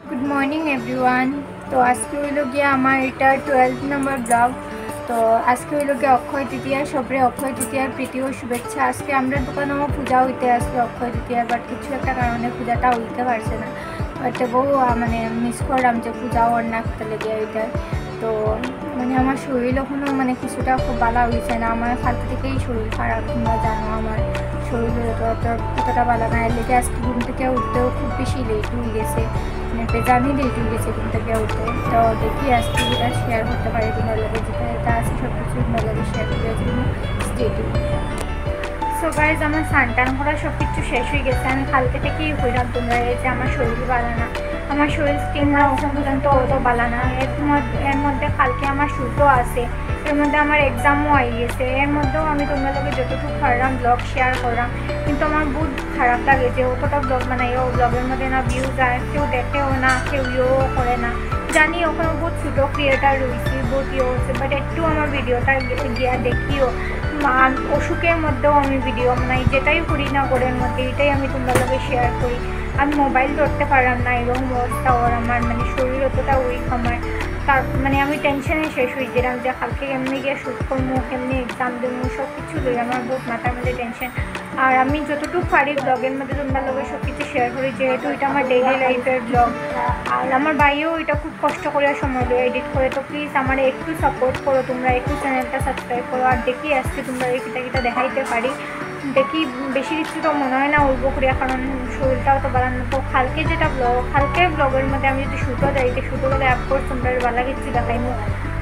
Good morning everyone. तो आज के हलो गया हमार এটা 12 नंबर ब्लॉग। तो आज के हलो गया अक्षय तृतीया सबरे अक्षय तृतीयार प्रीति और शुभेच्छा। आज के আমরা দোকানে পূজা হইতে আসলো অক্ষয় তৃতীয়ার, বাট কিছু একটা কারণে পূজাটা হইতে পারছে না। বাট বহু মানে মিস করলাম যে পূজা ওর নাকতে লেগে এটা। তো মানে আমার শরীর এখনও মানে কিছুটা খুব ভালো হয়েছে না। আমার কালকে থেকেই শরীর খারাপ, তোমরা জানো আমার শরীর অতটা ভালো না। এর লেগে আজকে ঘুম থেকে উঠতেও খুব বেশি লেট হয়ে গেছে, মানে বেজানি লেট হয়ে গেছে ঘুম থেকে উঠতে। তো দেখি আজকে যেটা শেয়ার করতে পারি তোমার লগে, যেটা আছে সব কিছু তোমার লগে শেয়ার করে জন্য স্টেডি। সো গাইজ আমার স্নান করা সব কিছু শেষ হয়ে গেছে। আমি কালকে থেকেই হইলাম তোমরা যে আমার শরীর ভালো না, আমার শরীর স্কিন না ওখান পর্যন্ত অত ভালো না। এর মধ্যে কালকে আমার শ্যুটও আছে, এর মধ্যে আমার এক্সামও হয়ে গেছে। এর মধ্যেও আমি তোমরা লোকে যতটুকু পারলাম ব্লগ শেয়ার করলাম, কিন্তু আমার বহুত খারাপ লাগে যে অতটা ব্লগ বানাইও, ব্লগের মধ্যে না ভিউজ আর কেউ দেখেও না, কেউ ইয়েও করে না। জানি ওখানে বহুত ছোটো ক্রিয়েটার রয়েছে, বহুত ইয়ে হচ্ছে, বাট একটু আমার ভিডিওটা গিয়া দেখিও। অসুখের মধ্যেও আমি ভিডিও বানাই, যেটাই করি না ঘরের মধ্যে এটাই আমি তোমরা লোকে শেয়ার করি। আমি মোবাইল ধরতে পারলাম না, এরকম অবস্থা ওর আমার, মানে শরীর অতটা উইক আমার। তার মানে আমি টেনশনে শেষ হয়ে গেলাম যে কালকে কেমনি গিয়ে শ্যুট করবো, কেমনি এক্সাম দেবো, সব কিছু লই আমার বহুত মাথার মধ্যে টেনশন। আর আমি যতটুকু পারি ব্লগের মধ্যে তোমরা লোকের সব কিছু শেয়ার করি, যেহেতু এটা আমার ডেইলি লাইফের ব্লগ। আর আমার ভাইও এটা খুব কষ্ট করে সময় লই এডিট করে। তো প্লিজ আমার একটু সাপোর্ট করো তোমরা, একটু চ্যানেলটা সাবস্ক্রাইব করো। আর দেখি আজকে তোমরা এই কিটা দেখাইতে পারি, দেখি বেশি কিছু তো মনে হয় না উঠব করিয়া, কারণ শরীরটাও তো বাড়ানো। তো কালকে যেটা কালকের ব্লগের মধ্যে আমি যদি শ্যুটও যাইতে শ্যুটও গেলে অ্যাপকোর্স তোমরা ভালো কিছু দেখাইনি।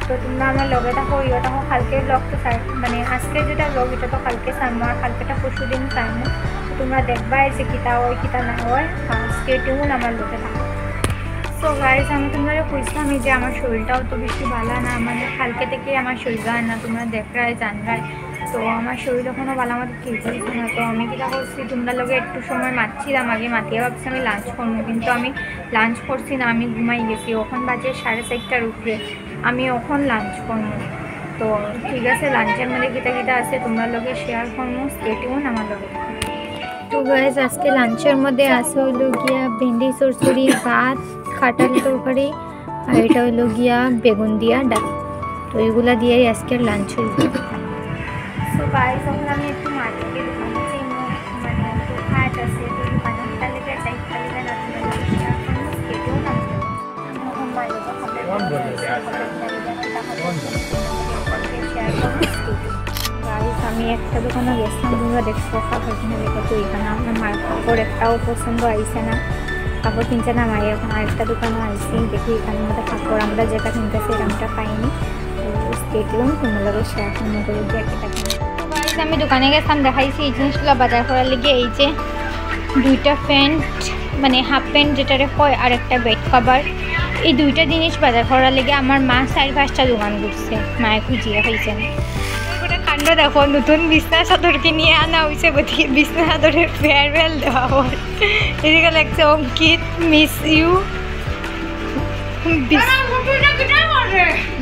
তো তোমরা আমার লগে থাকো, ইয়ে থাকো। কালকের ব্লগ তো মানে আজকে যেটা ব্লগ এটা তো কালকে সারমো, আর কালকেটা পরশু দিন সারমো। তোমরা দেখবা যে কিতা হয় কিতা না হয়, আজকে টিউন আমার লগে থাকো। সো গাইজ আমি তোমরা কইছিলাম যে আমার শরীরটাও তো বেশি ভালো না, মানে কালকে থেকে আমার শরীর ভালো না, তোমরা দেখরাই জানরাই। তো আমার শরীর এখনও ভালো মতো ঠিক হয়েছে না। তো আমি কীটা করছি, তোমরা লোকে একটু সময় মারছিলাম, আগে মাতিয়ে ভাবছি আমি লাঞ্চ করবো, কিন্তু আমি লাঞ্চ করছি না, আমি ঘুমাই গেছি। ওখান বাজে 4:30টার উপরে, আমি ওখান লাঞ্চ করবো। তো ঠিক আছে, লাঞ্চের মধ্যে কিটা আছে তোমরা লোকে শেয়ার করবো, স্টে টিউন আমার লোকে। তো গাইজ আজকে লাঞ্চের মধ্যে আছে হইলো গিয়া ভেন্ডি চরচড়ি, ভাত, কাঁঠাল তরকারি, আর এটা হইলো গিয়া বেগুন দিয়া ডাল। তো এগুলা দিয়েই আজকের লাঞ্চ হইল। সো গাইজ এখন আমি একটু মার্কেটে দোকানে যাই, মানে একটু হাট আছে, তো দোকানে তাহলে যাই, তাহলে না শেয়ার করবো, স্টেডিও না আমি একটা দোকানে গেছিলাম, তোমরা দেখছো কাপড় কিনে দেখো। তো এখানে আমার মার কাপড় একটাও পছন্দ আইসে না, কাপড় কিনছে না মায়ের। এখন আরেকটা দোকানে আইসি, দেখি এখানের মধ্যে কাপড় আমরা যেটা কিনতেছি এরকমটা পাইনি। তো স্টেডিয়াম তোমার শেয়ার করবো করে দিয়ে একটা কিনে। তো আমি দোকানে গেছিলাম, দেখাইছি এই জিনিসগুলো বাজার করার লেগে। এই যে দুইটা প্যান্ট, মানে হাফ প্যান্ট যেটারে হয়, আর একটা বেড কভার, এই দুইটা জিনিস বাজার করার লেগে আমার মা 4-5টা দোকান ঘুরছে, মায়ে খুঁজিয়ে খাইছেন। কাণ্ড দেখো, নতুন বিছনা চাদরকে নিয়ে আনা হয়েছে, গতিকে বিছনা চাদরের ফেয়ারওয়েল দেওয়া হয়। এদিকে লাগছে অঙ্কিত মিস ইউ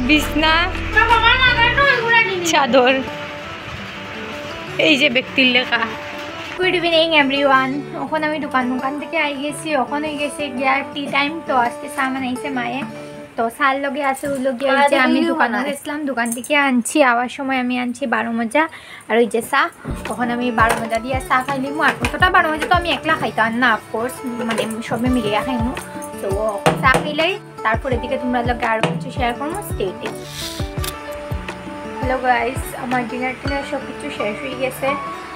বিছনা চাদর, এই যে ব্যক্তির লেখা। Good evening everyone. এখন আমি দোকান থেকে আই গেছি, ওখান হয়ে গেছে গিয়া টি টাইম। তো আজকে চা বানাইছে মায়ে, তো চার লগে আছে ওই লগে যে আমি দোকানে গেছিলাম, দোকান থেকে আনছি। আওয়ার সময় আমি আনছি 12 মজা আর ওই যে চা। তখন আমি 12 মজা দিয়ে চা খাইলিম। আর কতটা 12 মজা তো আমি একলা খাইতাম না, অফকোর্স মানে সবে মিলিয়ে খাইনু। তো চা খাইলাই, তারপরে এদিকে তোমরা লগে আরও কিছু শেয়ার করবো, স্টেটে। হ্যালো গাইস, আমার ডিনার সব কিছু শেষ হয়ে গেছে।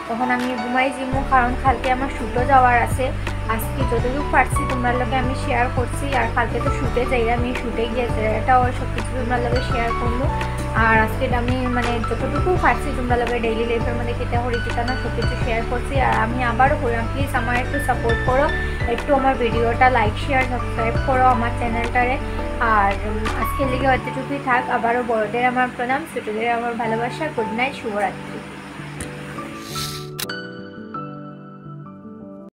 তখন আমি ঘুমাই যাবো, কারণ কালকে আমার শ্যুটও যাওয়ার আছে। আজকে যতটুকু পারছি তোমরা লোকে আমি শেয়ার করছি, আর কালকে তো শ্যুটে যাই, আমি শ্যুটে গিয়েছে এটাও সব কিছু তোমরা লোকে শেয়ার করবো। আর আজকে আমি মানে যতটুকু পারছি তোমরা লোকে ডেইলি লাইফের মধ্যে কেটে হরি কেটা না সব কিছু শেয়ার করছি। আর আমি আবারও করলাম, প্লিজ আমার একটু সাপোর্ট করো, একটু আমার ভিডিওটা লাইক শেয়ার সাবস্ক্রাইব করো আমার চ্যানেলটারে। আর আজকের লেগে অতটুকুই থাক। আবারও বড়দের আমার প্রণাম, ছোটদের আমার ভালোবাসা। গুড নাইট, শুভরাত্রি।